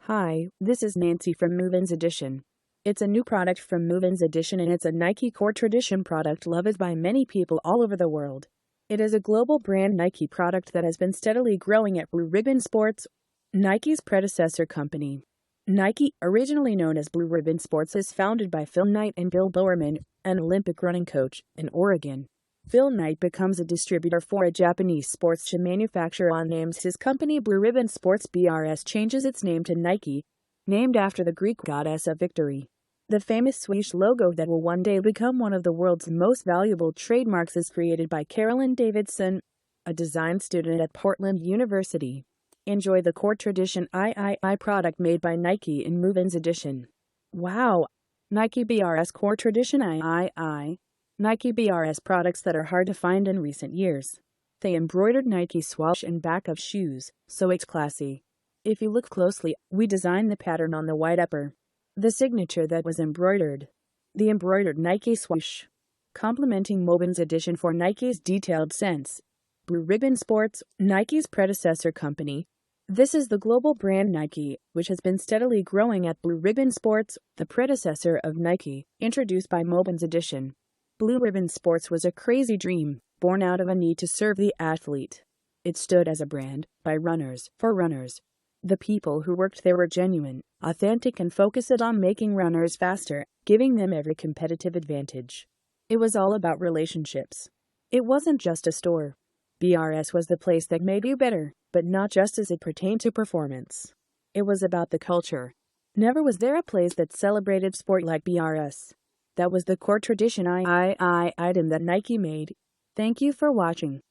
Hi, this is Nancy from MovinsEdition. It's a new product from MovinsEdition and it's a Nike core tradition product loved by many people all over the world. It is a global brand Nike product that has been steadily growing at Blue Ribbon Sports, Nike's predecessor company. Nike, originally known as Blue Ribbon Sports, is founded by Phil Knight and Bill Bowerman, an Olympic running coach, in Oregon. Phil Knight becomes a distributor for a Japanese sports shoe manufacturer and names his company Blue Ribbon Sports. BRS changes its name to Nike, named after the Greek goddess of victory. The famous swoosh logo that will one day become one of the world's most valuable trademarks is created by Carolyn Davidson, a design student at Portland University. Enjoy the core tradition III product made by Nike in MovinsEdition. Wow! Nike BRS core tradition III. Nike BRS products that are hard to find in recent years. They embroidered Nike swoosh and back of shoes, so it's classy. If you look closely, we designed the pattern on the white upper. The signature that was embroidered. The embroidered Nike swoosh. Complementing MovinsEdition for Nike's detailed sense. Blue Ribbon Sports, Nike's predecessor company. This is the global brand Nike, which has been steadily growing at Blue Ribbon Sports, the predecessor of Nike, introduced by MovinsEdition. Blue Ribbon Sports was a crazy dream, born out of a need to serve the athlete. It stood as a brand, by runners, for runners. The people who worked there were genuine, authentic and focused on making runners faster, giving them every competitive advantage. It was all about relationships. It wasn't just a store. BRS was the place that made you better, but not just as it pertained to performance. It was about the culture. Never was there a place that celebrated sport like BRS. That was the core tradition item that Nike made. Thank you for watching.